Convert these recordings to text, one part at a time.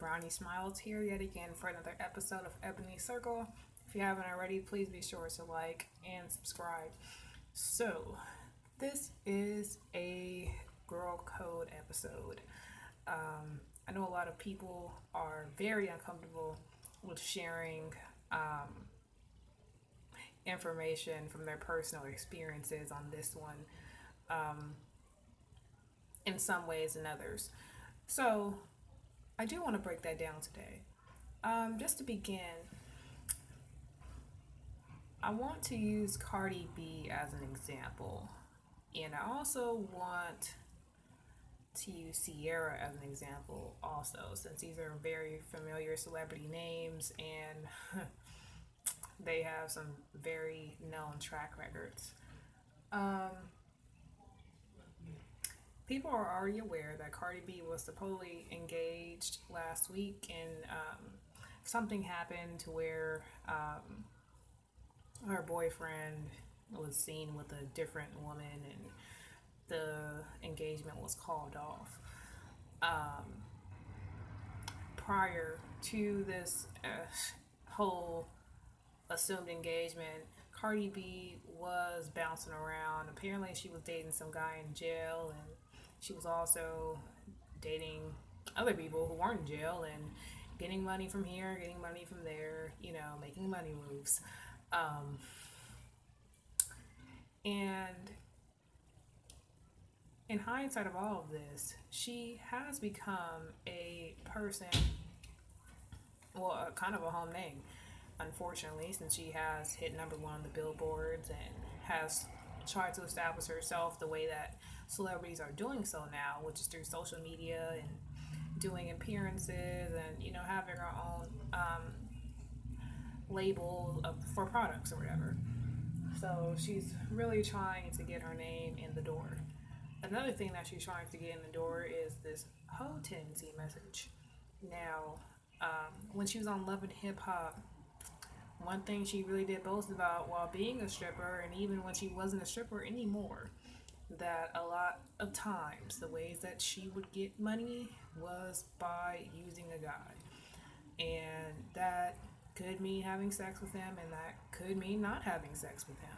Brownie Smiles here yet again for another episode of Ebony Circle. If you haven't already, please be sure to like and subscribe. So, this is a girl code episode. I know a lot of people are very uncomfortable with sharing information from their personal experiences on this one, in some ways and others. So, I do want to break that down today. Just to begin, I want to use Cardi B as an example, and I also want to use Sierra as an example also, since these are very familiar celebrity names and they have some very known track records. People are already aware that Cardi B was supposedly engaged last week, and something happened to where her boyfriend was seen with a different woman, and the engagement was called off. Prior to this whole assumed engagement, Cardi B was bouncing around. Apparently, she was dating some guy in jail, and she was also dating other people who weren't in jail and getting money from here, getting money from there, making money moves. And in hindsight of all of this, she has become a person, well, kind of a home name, unfortunately, since she has hit number one on the billboards and has tried to establish herself the way that celebrities are doing so now, which is through social media and doing appearances and, having her own label for products or whatever. So she's really trying to get her name in the door. Another thing that she's trying to get in the door is this hoe tendency message. Now, when she was on Love and Hip Hop, one thing she really did boast about while being a stripper, and even when she wasn't a stripper anymore, that a lot of times the ways that she would get money was by using a guy. And that could mean having sex with him, and that could mean not having sex with him.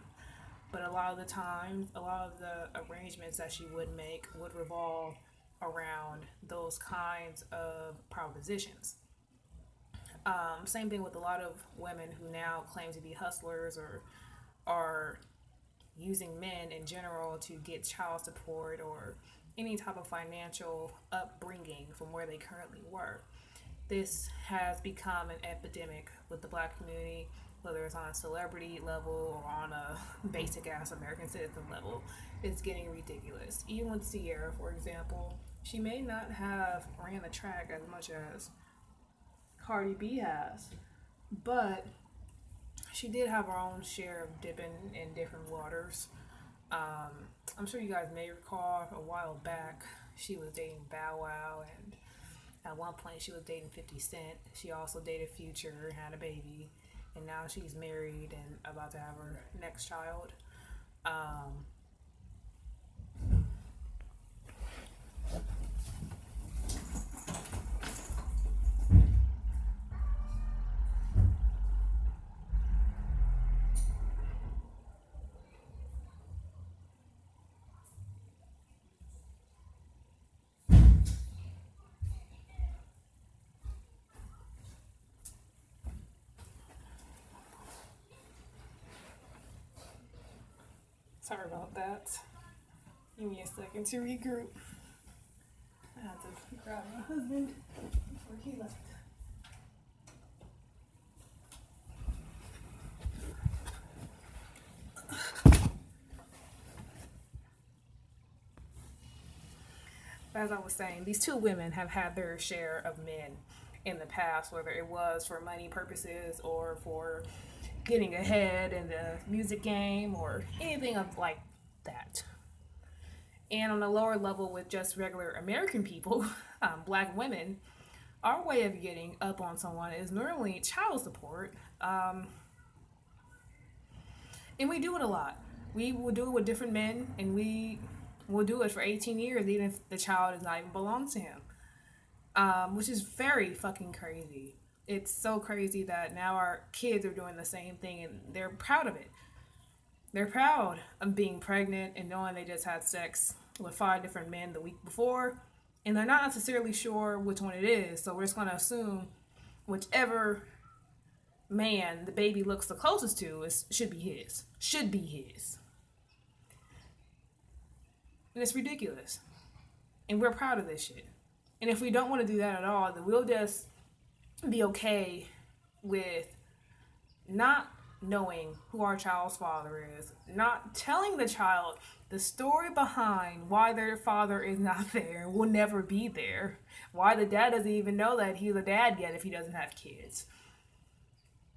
But a lot of the times, a lot of the arrangements that she would make would revolve around those kinds of propositions. Same thing with a lot of women who now claim to be hustlers or are using men in general to get child support or any type of financial upbringing from where they currently were. This has become an epidemic with the Black community, whether it's on a celebrity level or on a basic ass American citizen level. It's getting ridiculous. Even with Sierra, for example, she may not have ran the track as much as Cardi B has, but she did have her own share of dipping in different waters. I'm sure you guys may recall a while back she was dating Bow Wow, and at one point she was dating 50 Cent. She also dated Future, had a baby, and now she's married and about to have her next child. Sorry about that. Give me a second to regroup. I had to grab my husband before he left. As I was saying, these two women have had their share of men in the past, whether it was for money purposes or for getting ahead in the music game or anything of like that. And on a lower level with just regular American people, Black women, our way of getting up on someone is normally child support. And we do it a lot. We will do it with different men, and we will do it for 18 years, even if the child does not even belong to him. which is very fucking crazy. It's so crazy that now our kids are doing the same thing and they're proud of it. They're proud of being pregnant and knowing they just had sex with 5 different men the week before, and they're not necessarily sure which one it is, so we're just going to assume whichever man the baby looks the closest to should be his. Should be his. And it's ridiculous. And we're proud of this shit. And if we don't want to do that at all, then we'll just be okay with not knowing who our child's father is, not telling the child the story behind why their father is not there, will never be there, why the dad doesn't even know that he's a dad yet if he doesn't have kids.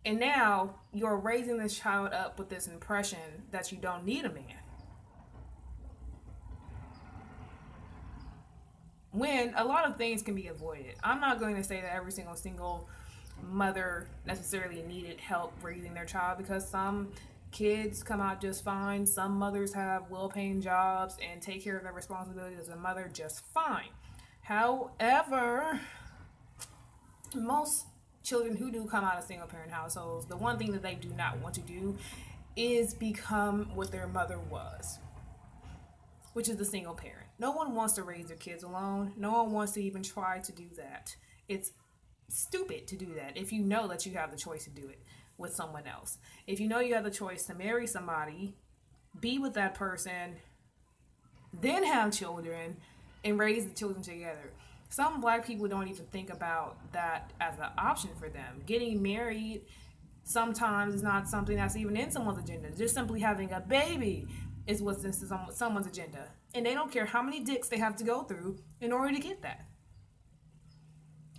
And now you're raising this child up with this impression that you don't need a man. When a lot of things can be avoided. I'm not going to say that every single mother necessarily needed help raising their child, because some kids come out just fine. Some mothers have well-paying jobs and take care of their responsibilities as a mother just fine. However, most children who do come out of single-parent households, the one thing that they do not want to do is become what their mother was, which is the single parent. No one wants to raise their kids alone. No one wants to even try to do that. It's stupid to do that if you know that you have the choice to do it with someone else. If you know you have the choice to marry somebody, be with that person, then have children, and raise the children together. Some black people don't even think about that as an option for them. Getting married sometimes is not something that's even in someone's agenda. Just simply having a baby is what's in someone's agenda. And they don't care how many dicks they have to go through in order to get that.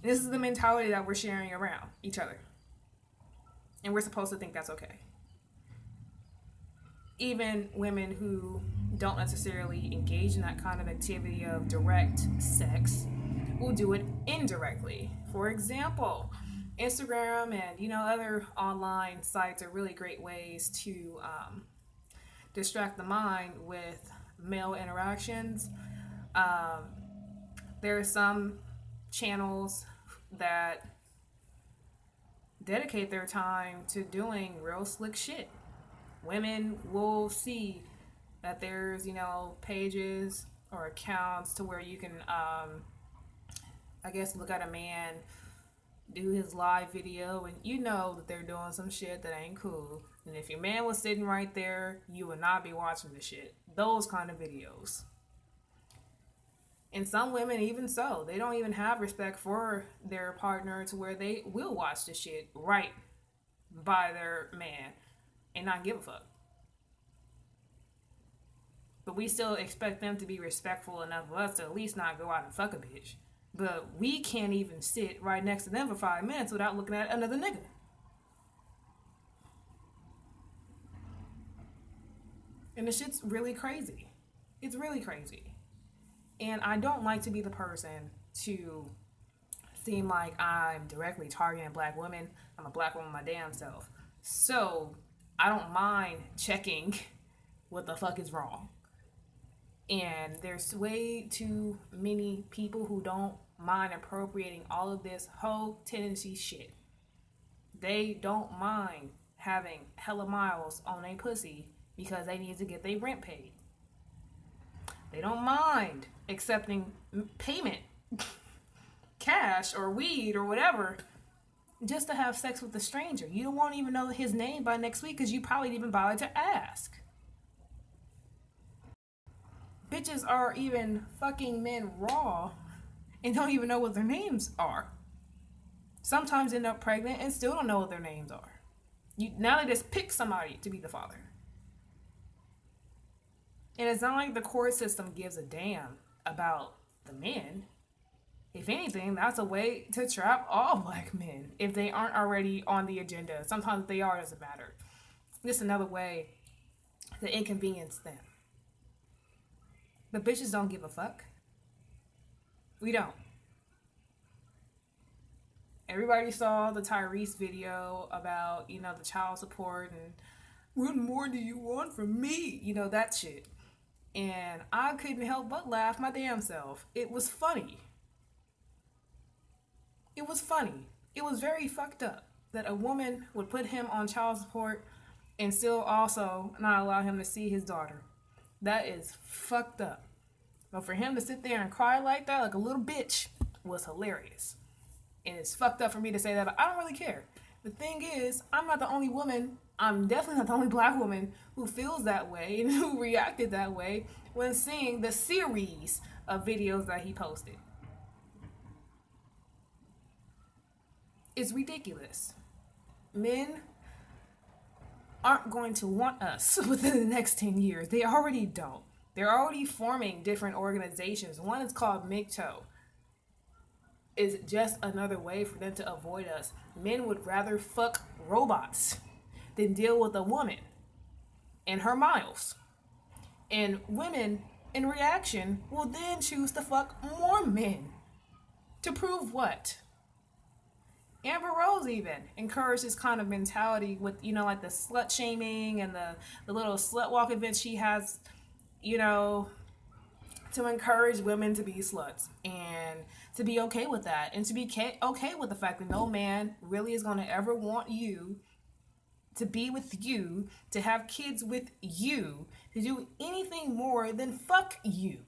And this is the mentality that we're sharing around each other. And we're supposed to think that's okay. Even women who don't necessarily engage in that kind of activity of direct sex will do it indirectly. For example, Instagram and other online sites are really great ways to distract the mind with male interactions. There are some channels that dedicate their time to doing real slick shit. Women will see that there's pages or accounts to where you can look at a man do his live video, and that they're doing some shit that ain't cool. And if your man was sitting right there, you would not be watching the shit. Those kind of videos. And some women, even so, they don't even have respect for their partner to where they will watch the shit right by their man and not give a fuck. But we still expect them to be respectful enough of us to at least not go out and fuck a bitch. But we can't even sit right next to them for 5 minutes without looking at another nigga. And the shit's really crazy. It's really crazy. And I don't like to be the person to seem like I'm directly targeting black women. I'm a black woman my damn self. So I don't mind checking what the fuck is wrong. And there's way too many people who don't mind appropriating all of this whole tendency shit. They don't mind having hella miles on a pussy because they need to get their rent paid. They don't mind accepting payment, cash or weed or whatever, just to have sex with a stranger. You won't even know his name by next week because you probably didn't even bother to ask. Bitches are even fucking men raw and don't even know what their names are. Sometimes end up pregnant and still don't know what their names are. Now they just pick somebody to be the father. And it's not like the court system gives a damn about the men. If anything, that's a way to trap all black men if they aren't already on the agenda. Sometimes if they are, it doesn't matter. Just another way to inconvenience them. But bitches don't give a fuck. We don't. Everybody saw the Tyrese video about, the child support and what more do you want from me? That shit. And I couldn't help but laugh my damn self. It was funny. It was funny. It was very fucked up that a woman would put him on child support and still also not allow him to see his daughter. That is fucked up. But for him to sit there and cry like that, like a little bitch, was hilarious. And it's fucked up for me to say that, but I don't really care. The thing is, I'm not the only woman, I'm definitely not the only black woman who feels that way and who reacted that way when seeing the series of videos that he posted. It's ridiculous. Men aren't going to want us within the next 10 years. They already don't. They're already forming different organizations. One is called MGTOW. Is just another way for them to avoid us. Men would rather fuck robots than deal with a woman and her miles. And women, in reaction, will then choose to fuck more men. To prove what? Amber Rose even encouraged this kind of mentality with, like the slut shaming and the little slut walk events she has, to encourage women to be sluts and to be okay with that and to be okay with the fact that no man really is going to ever want you to be with you, to have kids with you, to do anything more than fuck you.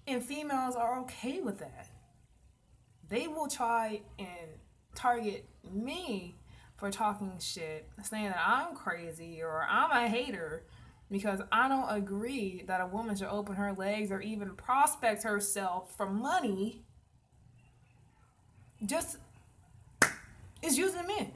And females are okay with that. They will try and target me for talking shit, saying that I'm crazy or I'm a hater because I don't agree that a woman should open her legs or even prospect herself for money. Just is using men.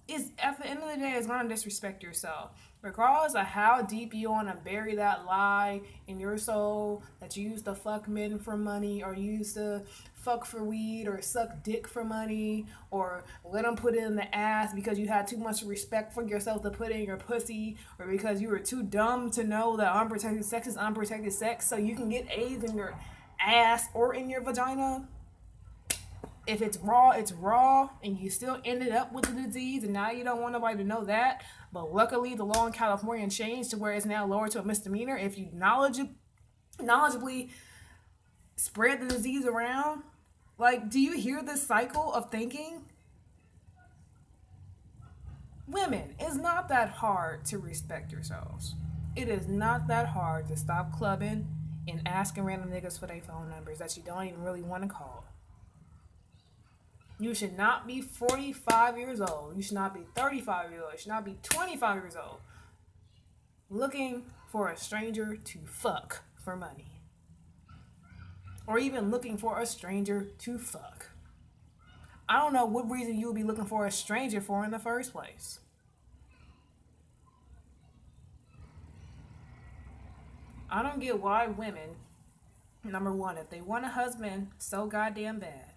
Is at the end of the day, it's gonna disrespect yourself. Regardless of how deep you want to bury that lie in your soul that you used to fuck men for money, or you used to fuck for weed, or suck dick for money, or let them put it in the ass because you had too much respect for yourself to put it in your pussy, or because you were too dumb to know that unprotected sex is unprotected sex, so you can get AIDS in your ass or in your vagina. If it's raw, and you still ended up with the disease, and now you don't want nobody to know that. But luckily, the law in California changed to where it's now lowered to a misdemeanor if you knowledgeably spread the disease around. Like, do you hear this cycle of thinking? Women, it's not that hard to respect yourselves. It is not that hard to stop clubbing and asking random niggas for their phone numbers that you don't even really want to call. You should not be 45 years old. You should not be 35 years old. You should not be 25 years old looking for a stranger to fuck for money. Or even looking for a stranger to fuck. I don't know what reason you would be looking for a stranger for in the first place. I don't get why women, number one, if they want a husband so goddamn bad,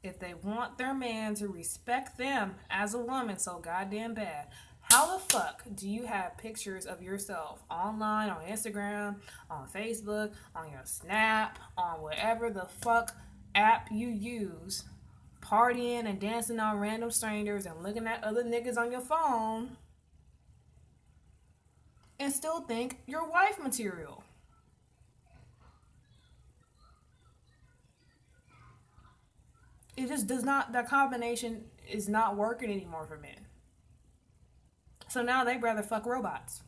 if they want their man to respect them as a woman so goddamn bad, how the fuck do you have pictures of yourself online, on Instagram, on Facebook, on your Snap, on whatever the fuck app you use, partying and dancing on random strangers and looking at other niggas on your phone, and still think you're wife material? It just does not, that combination is not working anymore for men. So now they'd rather fuck robots.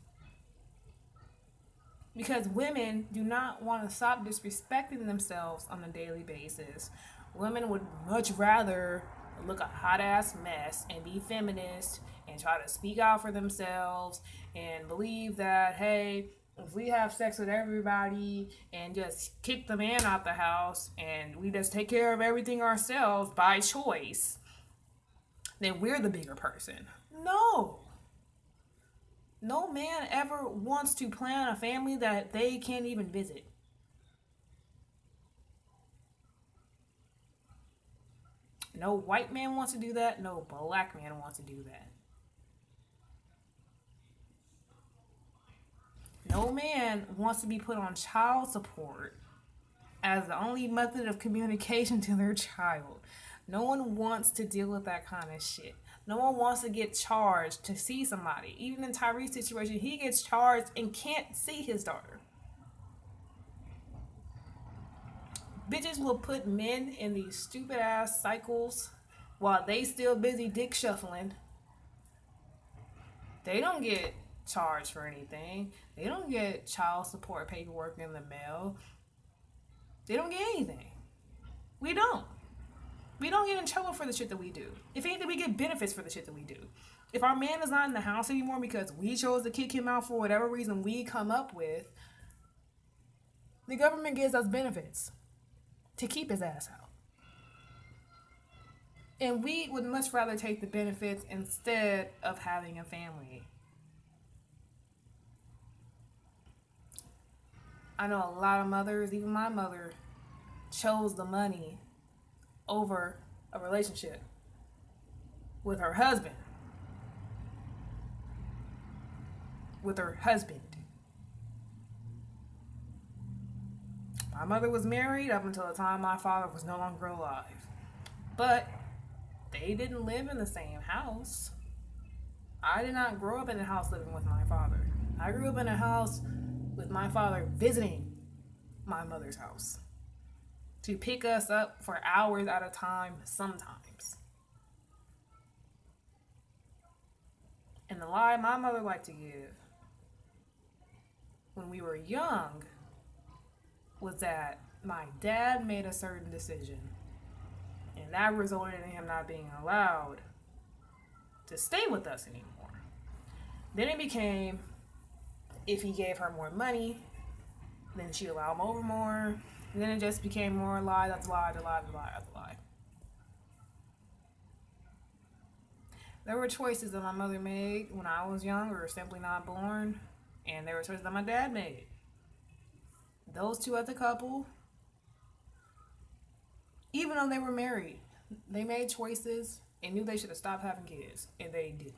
Because women do not want to stop disrespecting themselves on a daily basis. Women would much rather look a hot ass mess and be feminist and try to speak out for themselves and believe that, hey, if we have sex with everybody and just kick the man out the house and we just take care of everything ourselves by choice, then we're the bigger person. No. No man ever wants to plan a family that they can't even visit. No white man wants to do that. No black man wants to do that. No man wants to be put on child support as the only method of communication to their child. No one wants to deal with that kind of shit. No one wants to get charged to see somebody. Even in Tyree's situation, he gets charged and can't see his daughter. Bitches will put men in these stupid ass cycles while they still busy dick shuffling. They don't get charged for anything. They don't get child support paperwork in the mail. They don't get anything. We don't. We don't get in trouble for the shit that we do. If anything, we get benefits for the shit that we do. If our man is not in the house anymore because we chose to kick him out for whatever reason we come up with, the government gives us benefits to keep his ass out. And we would much rather take the benefits instead of having a family. I know a lot of mothers, even my mother, chose the money over a relationship with her husband. With her husband. My mother was married up until the time my father was no longer alive. But they didn't live in the same house. I did not grow up in a house living with my father. I grew up in a house with my father visiting my mother's house to pick us up for hours at a time sometimes. And the lie my mother liked to give when we were young was that my dad made a certain decision, and that resulted in him not being allowed to stay with us anymore. Then it became, if he gave her more money, then she'd allow him over more. And then it just became more lie, that's a lie, that's a lie, that's a lie, that's a lie. There were choices that my mother made when I was young or simply not born, and there were choices that my dad made. Those two as a couple, even though they were married, they made choices and knew they should have stopped having kids, and they didn't.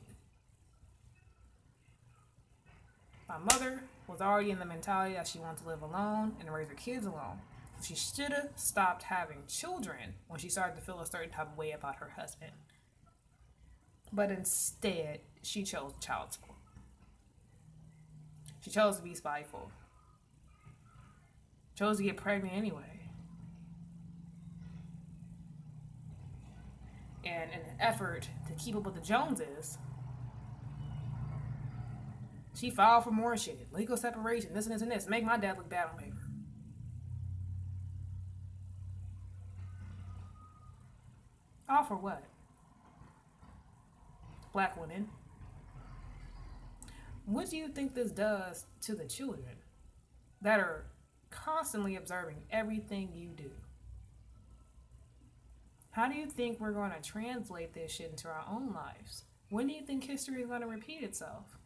My mother was already in the mentality that she wanted to live alone and raise her kids alone. She should have stopped having children when she started to feel a certain type of way about her husband. But instead, she chose child support. She chose to be spiteful. Chose to get pregnant anyway. And in an effort to keep up with the Joneses, she filed for more shit. Legal separation, this and this and this. Make my dad look bad on paper. All for what? Black women. What do you think this does to the children that are constantly observing everything you do? How do you think we're going to translate this shit into our own lives? When do you think history is going to repeat itself?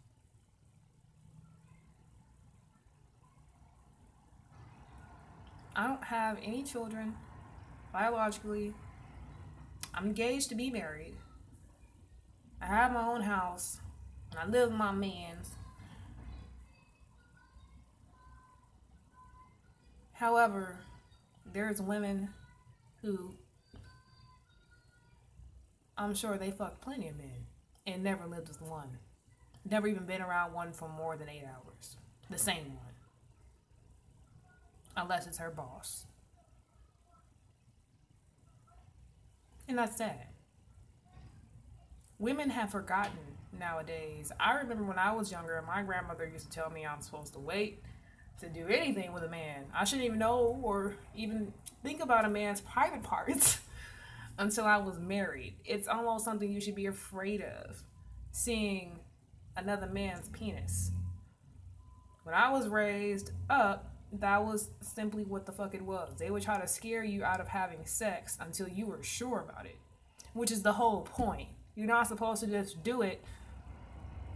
I don't have any children biologically. I'm engaged to be married. I have my own house. And I live with my mans. However, there's women who I'm sure they fucked plenty of men and never lived with one. Never even been around one for more than 8 hours. The same one. Unless it's her boss. And that's sad. Women have forgotten nowadays. I remember when I was younger, my grandmother used to tell me I'm supposed to wait to do anything with a man. I shouldn't even know or even think about a man's private parts until I was married. It's almost something you should be afraid of, seeing another man's penis. When I was raised up, that was simply what the fuck it was. They would try to scare you out of having sex until you were sure about it, which is the whole point. You're not supposed to just do it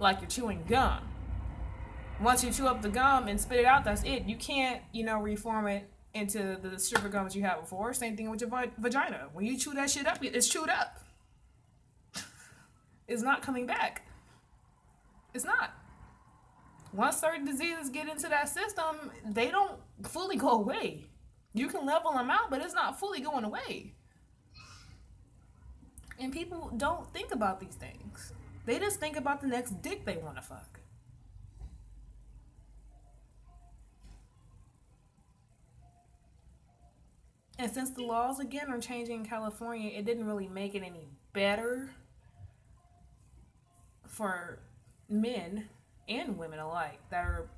like you're chewing gum. Once you chew up the gum and spit it out, that's it. You can't, reform it into the sugar gum that you had before. Same thing with your vagina. When you chew that shit up, it's chewed up. It's not coming back. It's not. Once certain diseases get into that system, they don't fully go away. You can level them out, but it's not fully going away. And people don't think about these things. They just think about the next dick they want to fuck. And since the laws again are changing in California, it didn't really make it any better for men and women alike that are,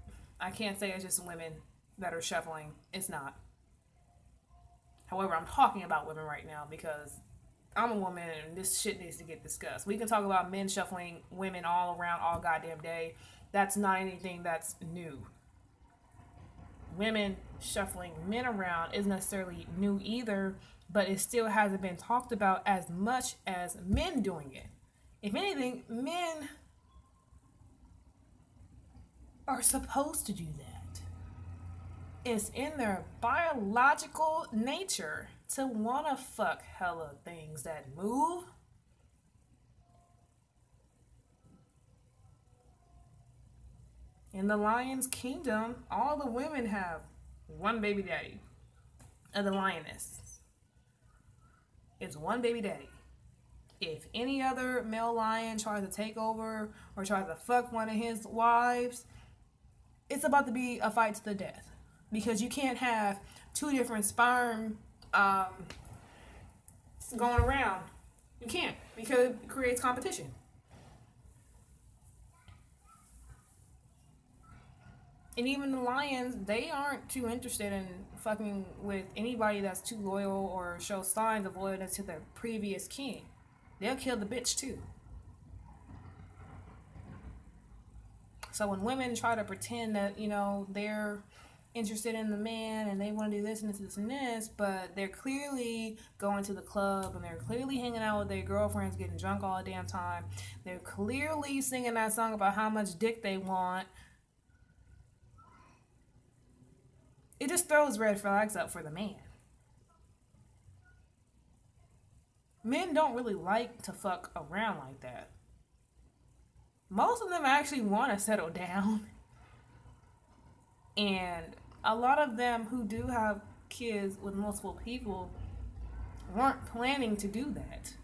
I can't say it's just women that are shuffling. It's not. However, I'm talking about women right now because I'm a woman and this shit needs to get discussed. We can talk about men shuffling women all around all goddamn day. That's not anything that's new. Women shuffling men around isn't necessarily new either, but it still hasn't been talked about as much as men doing it. If anything, men are supposed to do that. It's in their biological nature to want to fuck hella things that move. In the lion's kingdom, all the women have one baby daddy. Of the lioness. It's one baby daddy. If any other male lion tries to take over or tries to fuck one of his wives, it's about to be a fight to the death. Because you can't have two different sperm going around. You can't, because it creates competition. And even the lions, they aren't too interested in fucking with anybody that's too loyal or shows signs of loyalty to their previous king. They'll kill the bitch too. So when women try to pretend that, you know, they're interested in the man and they want to do this and this and this, but they're clearly going to the club and they're clearly hanging out with their girlfriends, getting drunk all the damn time. They're clearly singing that song about how much dick they want. It just throws red flags up for the man. Men don't really like to fuck around like that. Most of them actually want to settle down. And a lot of them who do have kids with multiple people weren't planning to do that.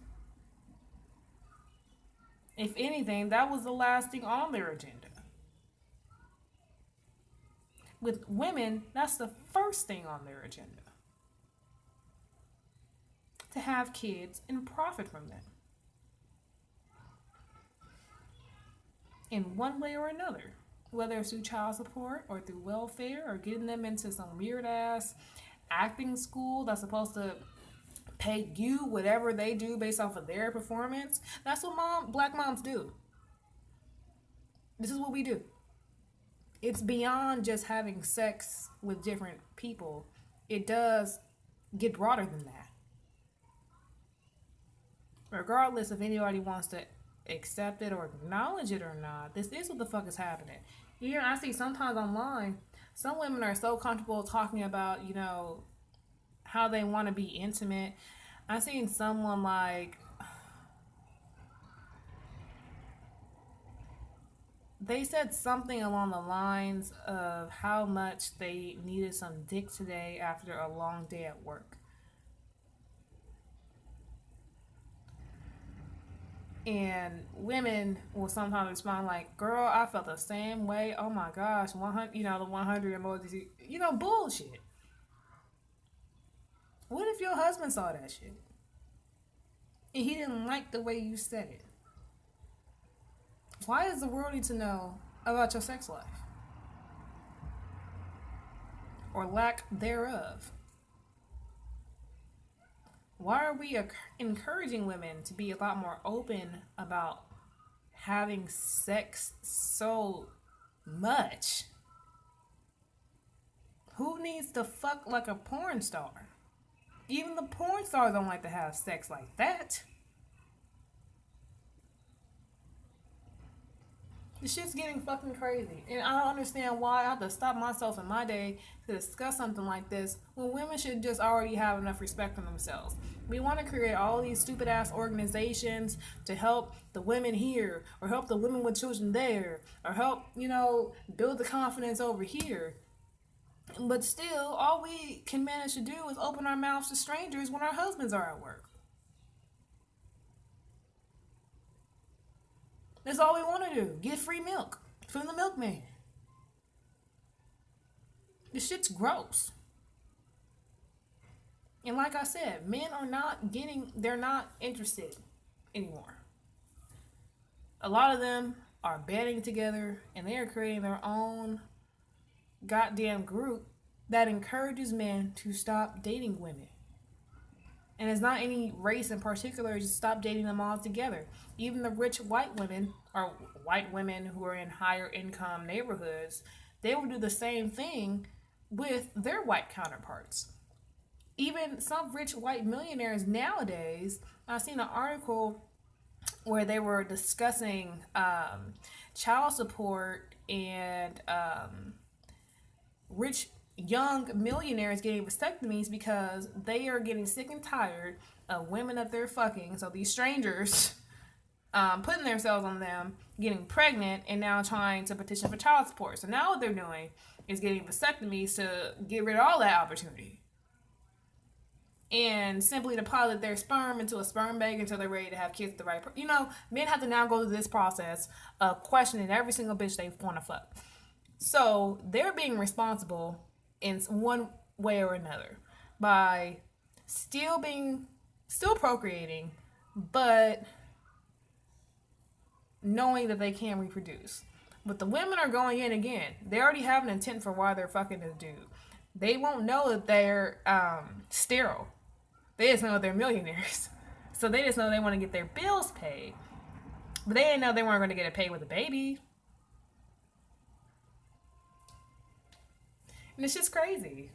If anything, that was the last thing on their agenda. With women, that's the first thing on their agenda. To have kids and profit from them. In one way or another. Whether it's through child support or through welfare or getting them into some weird ass acting school that's supposed to pay you whatever they do based off of their performance. That's what black moms do. This is what we do. It's beyond just having sex with different people. It does get broader than that. Regardless if anybody wants to accept it or acknowledge it or not, this is what the fuck is happening. Here, I see sometimes online, some women are so comfortable talking about, you know, how they want to be intimate. I seen someone like, they said something along the lines of how much they needed some dick today after a long day at work. And women will sometimes respond like, girl, I felt the same way. Oh my gosh, 100, you know, the 100 emojis, you know, bullshit. What if your husband saw that shit? And he didn't like the way you said it? Why does the world need to know about your sex life? Or lack thereof? Why are we encouraging women to be a lot more open about having sex so much? Who needs to fuck like a porn star? Even the porn stars don't like to have sex like that. This shit's getting fucking crazy. And I don't understand why I have to stop myself in my day to discuss something like this when women should just already have enough respect for themselves. We want to create all these stupid ass organizations to help the women here, or help the women with children there, or help, you know, build the confidence over here. But still, all we can manage to do is open our mouths to strangers when our husbands are at work. That's all we want to do. Get free milk from the milkman. This shit's gross. And like I said, men are they're not interested anymore. A lot of them are banding together and they are creating their own goddamn group that encourages men to stop dating women. And it's not any race in particular, just stop dating them all together. Even the rich white women, or white women who are in higher income neighborhoods, they will do the same thing with their white counterparts. Even some rich white millionaires nowadays, I've seen an article where they were discussing child support and rich young millionaires getting vasectomies because they are getting sick and tired of women that they're fucking. So these strangers putting themselves on them, getting pregnant, and now trying to petition for child support. So now what they're doing is getting vasectomies to get rid of all that opportunity. And simply deposit their sperm into a sperm bank until they're ready to have kids with the right person. You know, men have to now go through this process of questioning every single bitch they want to fuck. So they're being responsible in one way or another by still procreating, but knowing that they can't reproduce. But the women are going in again. They already have an intent for why they're fucking this dude. They won't know that they're sterile. They just know they're millionaires. So they just know they want to get their bills paid. But they didn't know they weren't going to get it paid with a baby. And it's just crazy.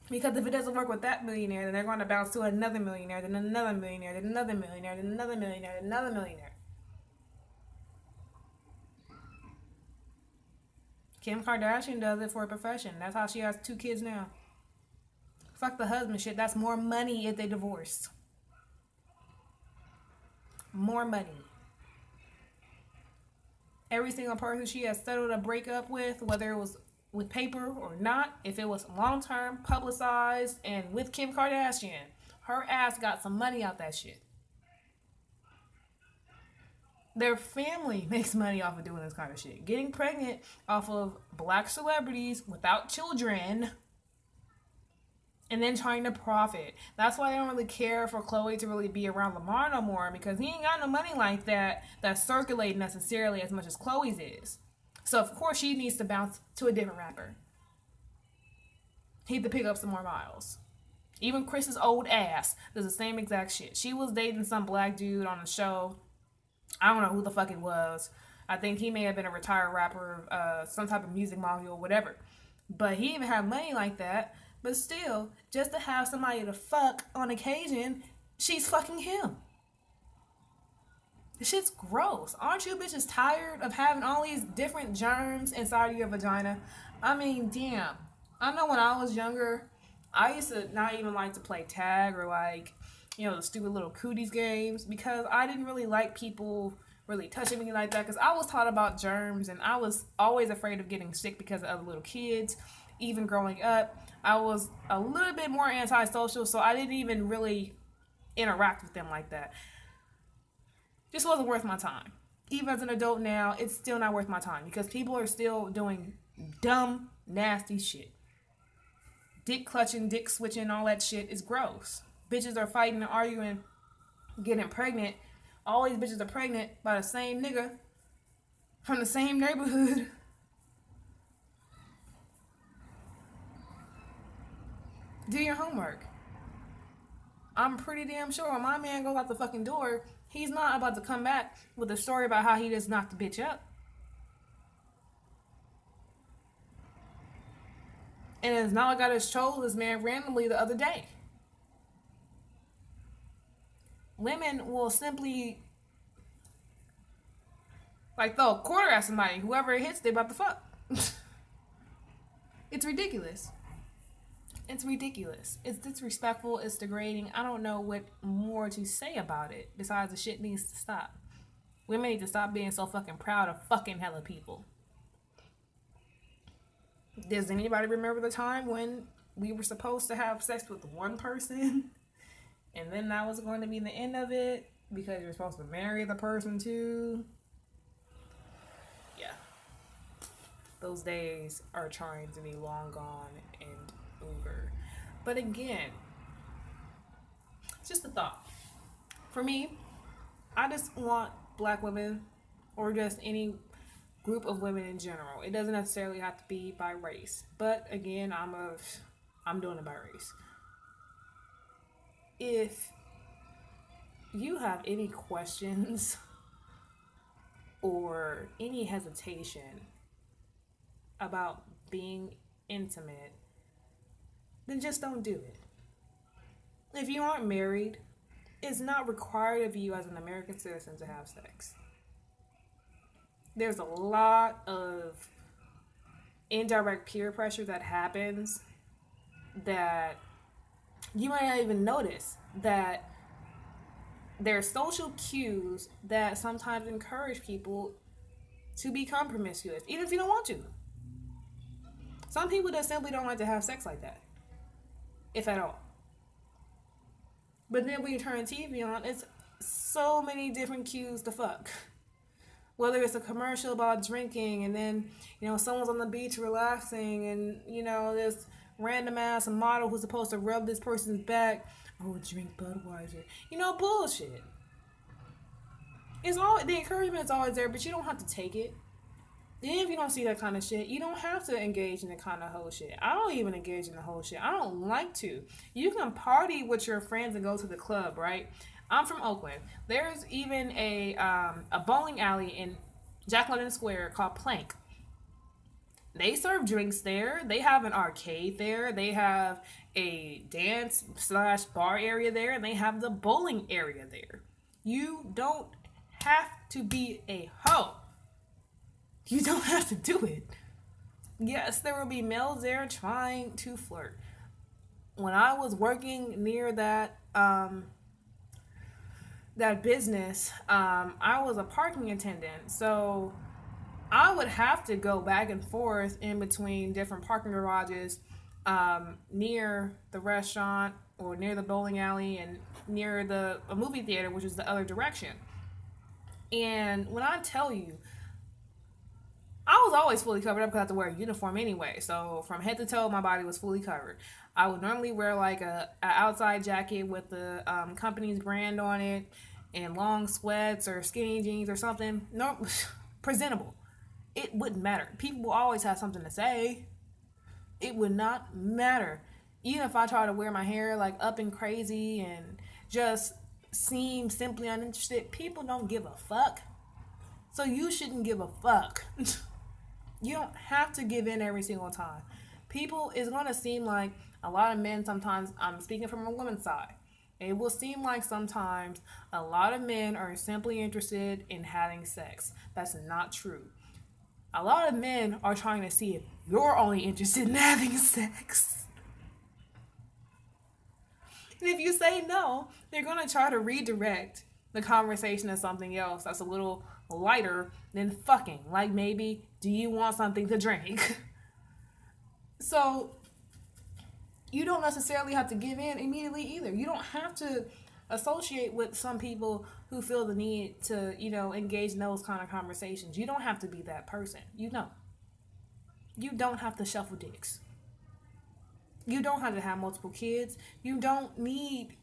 Because if it doesn't work with that millionaire, then they're going to bounce to another millionaire, then another millionaire, then another millionaire, then another millionaire, then another millionaire. Kim Kardashian does it for a profession. That's how she has 2 kids now. Fuck the husband shit. That's more money if they divorce. More money. Every single person she has settled a breakup with, whether it was with paper or not, if it was long-term, publicized, and with Kim Kardashian, her ass got some money out that shit. Their family makes money off of doing this kind of shit. Getting pregnant off of black celebrities without children and then trying to profit. That's why they don't really care for Khloe to really be around Lamar no more, because he ain't got no money like that that's circulating necessarily as much as Khloe's is. So of course she needs to bounce to a different rapper. He had to pick up some more miles. Even Chris's old ass does the same exact shit. She was dating some black dude on the show. I don't know who the fuck it was. I think he may have been a retired rapper, some type of music module, whatever. But he even had money like that. But still, just to have somebody to fuck on occasion, she's fucking him. This shit's gross. Aren't you bitches tired of having all these different germs inside of your vagina? I mean, damn. I know when I was younger, I used to not even like to play tag or like, you know, the stupid little cooties games, because I didn't really like people really touching me like that, because I was taught about germs and I was always afraid of getting sick because of other little kids. Even growing up, I was a little bit more antisocial, so I didn't even really interact with them like that. Just wasn't worth my time. Even as an adult now, it's still not worth my time, because people are still doing dumb, nasty shit. Dick clutching, dick switching, all that shit is gross. Bitches are fighting and arguing, getting pregnant. All these bitches are pregnant by the same nigga from the same neighborhood. Do your homework. I'm pretty damn sure when my man goes out the fucking door, he's not about to come back with a story about how he just knocked the bitch up. And it's not like I just chose this man randomly the other day. Women will simply like throw a quarter at somebody. Whoever it hits, they about to fuck. It's ridiculous. It's ridiculous. It's disrespectful. It's degrading. I don't know what more to say about it besides the shit needs to stop. Women need to stop being so fucking proud of fucking hella people. Does anybody remember the time when we were supposed to have sex with one person and then that was going to be the end of it because you're supposed to marry the person too? those days are trying to be long gone and over. But again, it's just a thought. For me, I just want black women, or just any group of women in general. It doesn't necessarily have to be by race. But again, I'm doing it by race. If you have any questions or any hesitation about being intimate, then just don't do it. If you aren't married, it's not required of you as an American citizen to have sex. There's a lot of indirect peer pressure that happens that you might not even notice, that there are social cues that sometimes encourage people to become promiscuous, even if you don't want to. Some people just simply don't like to have sex like that, if at all. But then when you turn TV on, it's so many different cues to fuck. Whether it's a commercial about drinking, and then, someone's on the beach relaxing, and, this random ass model who's supposed to rub this person's back. Oh, drink Budweiser. Bullshit. The encouragement's always there, but you don't have to take it. Then if you don't see that kind of shit, you don't have to engage in the kind of whole shit. I don't even engage in the whole shit. I don't like to. You can party with your friends and go to the club, right? I'm from Oakland. There's even a bowling alley in Jack London Square called Plank. They serve drinks there. They have an arcade there. They have a dance/bar area there. And they have the bowling area there. You don't have to be a hoe. You don't have to do it. Yes, there will be males there trying to flirt. When I was working near that business, I was a parking attendant. So I would have to go back and forth in between different parking garages near the restaurant or near the bowling alley and near a movie theater, which is the other direction. And when I tell you, I was always fully covered up because I had to wear a uniform anyway. So from head to toe, my body was fully covered. I would normally wear like a outside jacket with the company's brand on it and long sweats or skinny jeans or something. No, presentable. It wouldn't matter. People will always have something to say. It would not matter. Even if I try to wear my hair like up and crazy and just seem simply uninterested, people don't give a fuck. So you shouldn't give a fuck. You don't have to give in every single time. People, it's going to seem like a lot of men sometimes, I'm speaking from a woman's side, it will seem like sometimes a lot of men are simply interested in having sex. That's not true. A lot of men are trying to see if you're only interested in having sex. And if you say no, they're going to try to redirect the conversation to something else that's a little lighter than fucking. Like maybe, do you want something to drink? So you don't necessarily have to give in immediately either. You don't have to associate with some people who feel the need to, engage in those kind of conversations. You don't have to be that person. You don't have to shuffle dicks. You don't have to have multiple kids. You don't need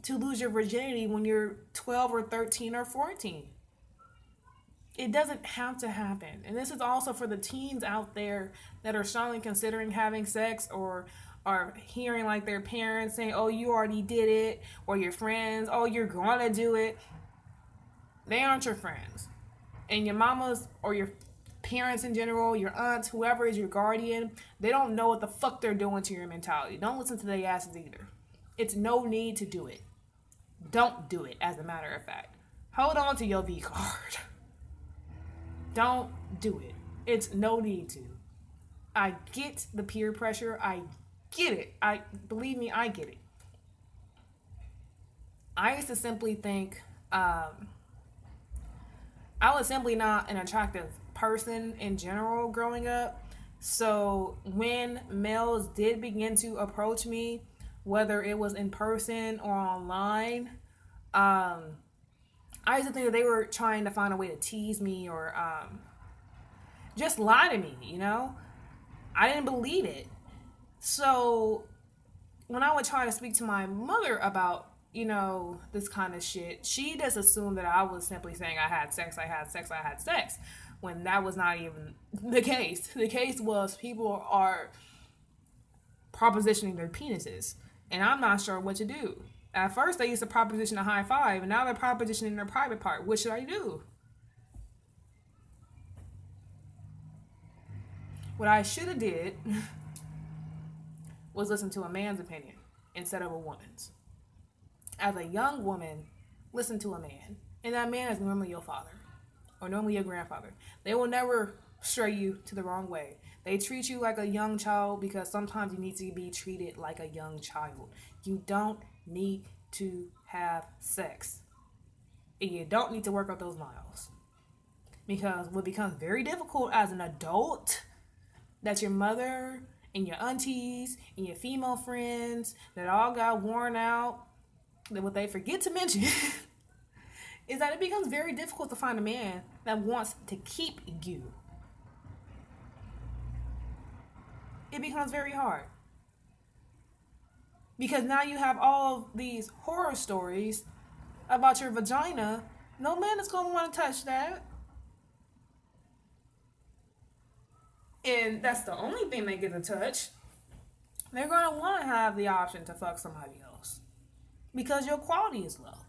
to lose your virginity when you're 12 or 13 or 14. It doesn't have to happen. And this is also for the teens out there that are strongly considering having sex or are hearing like their parents saying, oh, you already did it, or your friends, oh, you're gonna do it. They aren't your friends. And your mamas or your parents in general, your aunts, whoever is your guardian, they don't know what the fuck they're doing to your mentality. Don't listen to their asses either. It's no need to do it. Don't do it, as a matter of fact. Hold on to your V card. Don't do it. It's no need to. I get the peer pressure. I get it. Believe me, I get it. I used to simply think I was simply not an attractive person in general growing up. So when males did begin to approach me, whether it was in person or online, I used to think that they were trying to find a way to tease me or Just lie to me, you know? I didn't believe it. So when I would try to speak to my mother about, this kind of shit, she just assumed that I was simply saying I had sex, I had sex, I had sex, when that was not even the case. The case was people are propositioning their penises, and I'm not sure what to do. At first, they used to proposition a high five, and now they're propositioning their private part. What should I do? What I should have did was listen to a man's opinion instead of a woman's. As a young woman, listen to a man. And that man is normally your father or normally your grandfather. They will never stray you to the wrong way. They treat you like a young child because sometimes you need to be treated like a young child. You don't need to have sex. And you don't need to work up those miles. Because what becomes very difficult as an adult, that your mother and your aunties and your female friends that all got worn out, that what they forget to mention is that it becomes very difficult to find a man that wants to keep you. It becomes very hard. Because now you have all of these horror stories about your vagina. No man is going to want to touch that. And that's the only thing they get to touch. They're going to want to have the option to fuck somebody else. Because your quality is low.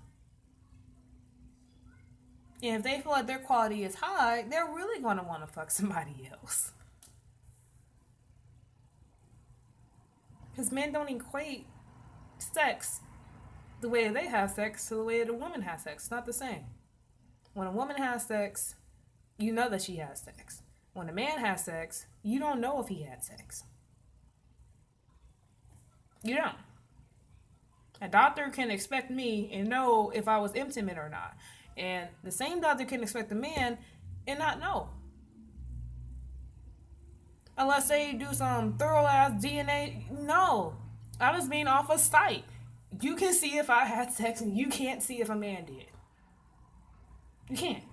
And if they feel like their quality is high, they're really going to want to fuck somebody else. Because men don't equate sex the way they have sex to the way that a woman has sex. It's not the same. When a woman has sex, you know that she has sex. When a man has sex, you don't know if he had sex. You don't. A doctor can expect me and know if I was intimate or not. And the same doctor can expect a man and not know. Unless they do some thorough ass DNA. No. I was being off a site. You can see if I had sex and you can't see if a man did. You can't.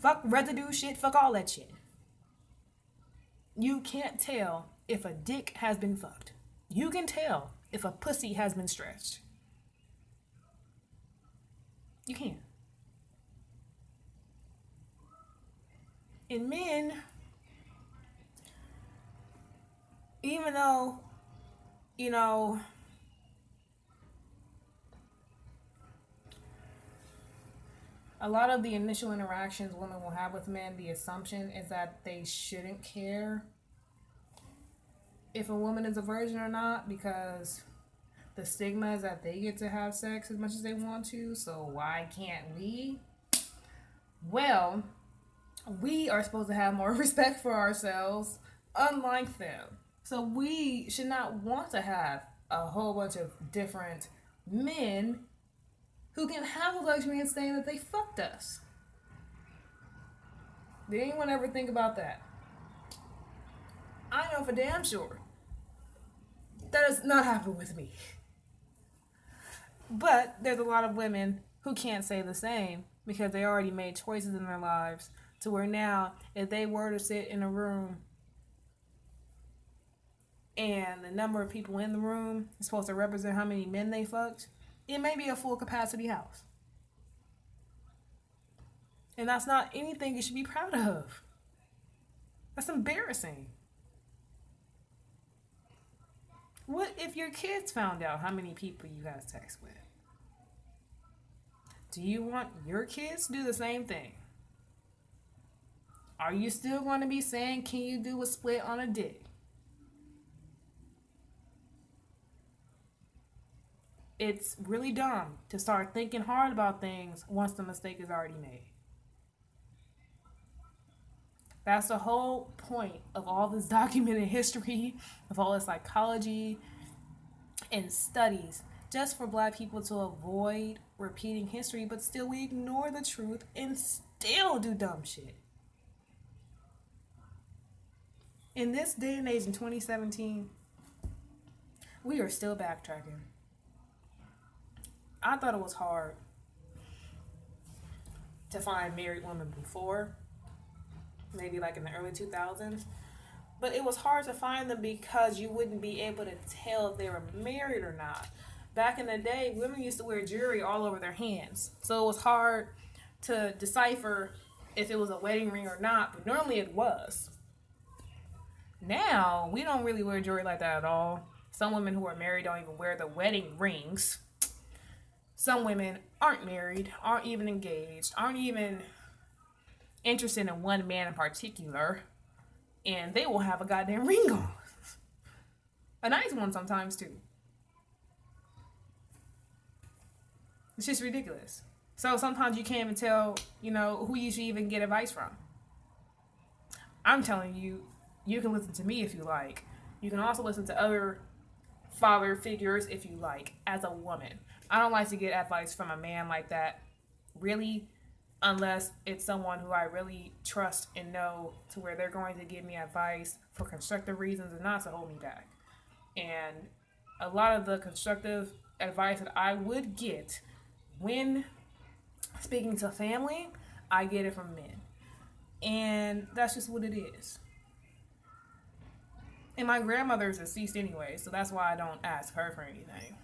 Fuck residue shit. Fuck all that shit. You can't tell if a dick has been fucked. You can tell if a pussy has been stretched. You can. In men, even though, a lot of the initial interactions women will have with men, the assumption is that they shouldn't care if a woman is a virgin or not, because the stigma is that they get to have sex as much as they want to, so why can't we? Well, we are supposed to have more respect for ourselves, unlike them. So we should not want to have a whole bunch of different men who can have the luxury of saying that they fucked us. Did anyone ever think about that? I know for damn sure that has not happened with me. But there's a lot of women who can't say the same because they already made choices in their lives to where now, if they were to sit in a room and the number of people in the room is supposed to represent how many men they fucked, it may be a full capacity house. And that's not anything you should be proud of. That's embarrassing. What if your kids found out how many people you got sex with? Do you want your kids to do the same thing? Are you still going to be saying, can you do a split on a dick? It's really dumb to start thinking hard about things once the mistake is already made. That's the whole point of all this documented history, of all this psychology and studies, just for Black people to avoid repeating history, but still we ignore the truth and still do dumb shit. In this day and age in 2017, we are still backtracking. I thought it was hard to find married women before, maybe like in the early 2000s. But it was hard to find them because you wouldn't be able to tell if they were married or not. Back in the day, women used to wear jewelry all over their hands. So it was hard to decipher if it was a wedding ring or not, but normally it was. Now, we don't really wear jewelry like that at all. Some women who are married don't even wear the wedding rings. Some women aren't married, aren't even engaged, aren't even interested in one man in particular, and they will have a goddamn ring on. A nice one sometimes, too. It's just ridiculous. So sometimes you can't even tell, who you should even get advice from. I'm telling you, you can listen to me if you like. You can also listen to other father figures if you like, as a woman. I don't like to get advice from a man like that, really, unless it's someone who I really trust and know to where they're going to give me advice for constructive reasons and not to hold me back. And a lot of the constructive advice that I would get when speaking to family, I get it from men. And that's just what it is. And my grandmother is deceased anyway, so that's why I don't ask her for anything.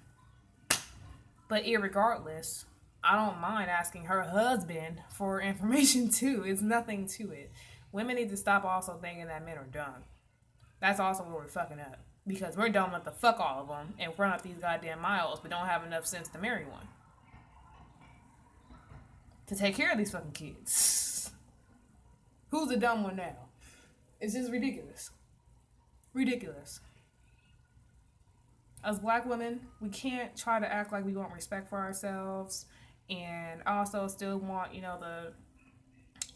But irregardless, I don't mind asking her husband for information too. It's nothing to it. Women need to stop also thinking that men are dumb. That's also where we're fucking up. Because we're dumb enough to fuck all of them and run up these goddamn miles, but don't have enough sense to marry one. To take care of these fucking kids. Who's the dumb one now? It's just ridiculous. Ridiculous. As black women, we can't try to act like we want respect for ourselves and also still want,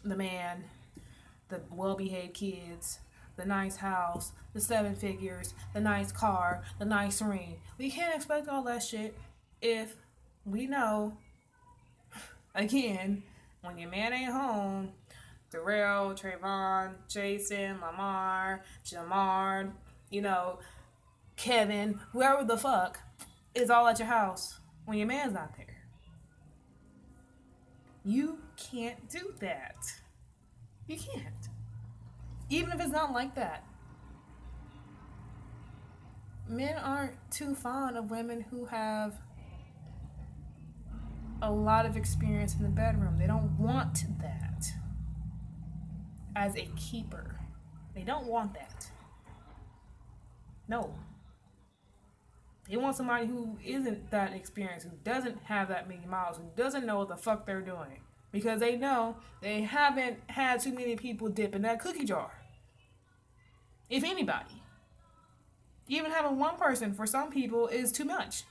the man, the well-behaved kids, the nice house, the 7 figures, the nice car, the nice ring. We can't expect all that shit if we know, again, when your man ain't home, Darrell, Trayvon, Jason, Lamar, Jamar, Kevin, whoever the fuck is all at your house when your man's not there. You can't do that. You can't. Even if it's not like that. Men aren't too fond of women who have a lot of experience in the bedroom. They don't want that as a keeper. They don't want that. No. They want somebody who isn't that experienced, who doesn't have that many miles, who doesn't know what the fuck they're doing. Because they know they haven't had too many people dip in that cookie jar. If anybody. Even having one person for some people is too much.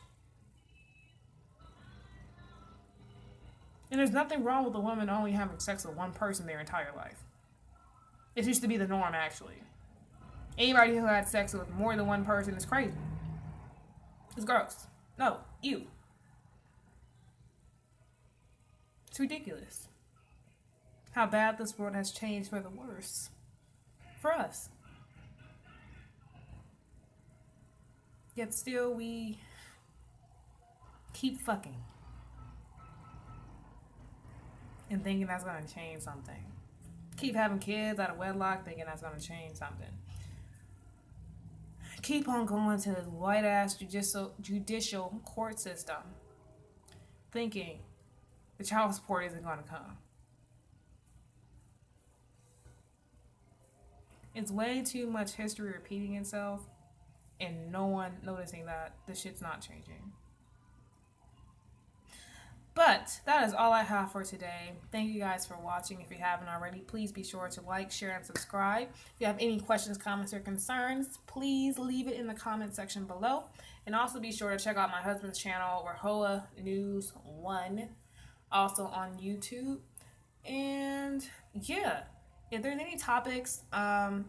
And there's nothing wrong with a woman only having sex with one person their entire life. It used to be the norm, actually. Anybody who had sex with more than one person is crazy. It's gross. No, ew. It's ridiculous how bad this world has changed for the worse. For us. Yet still we keep fucking. And thinking that's going to change something. Keep having kids out of wedlock thinking that's going to change something. Keep on going to this white-ass judicial court system thinking the child support isn't going to come. It's way too much history repeating itself and no one noticing that the shit's not changing. But that is all I have for today. Thank you guys for watching. If you haven't already, please be sure to like, share, and subscribe. If you have any questions, comments, or concerns, please leave it in the comment section below. And also be sure to check out my husband's channel, Rahoa News 1, also on YouTube. And yeah, if there's any topics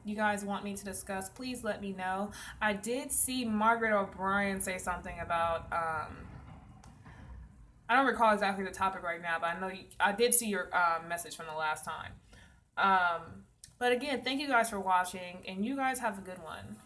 you guys want me to discuss, please let me know. I did see Margaret O'Brien say something about... I don't recall exactly the topic right now, but I know I did see your message from the last time. But again, thank you guys for watching, and you guys have a good one.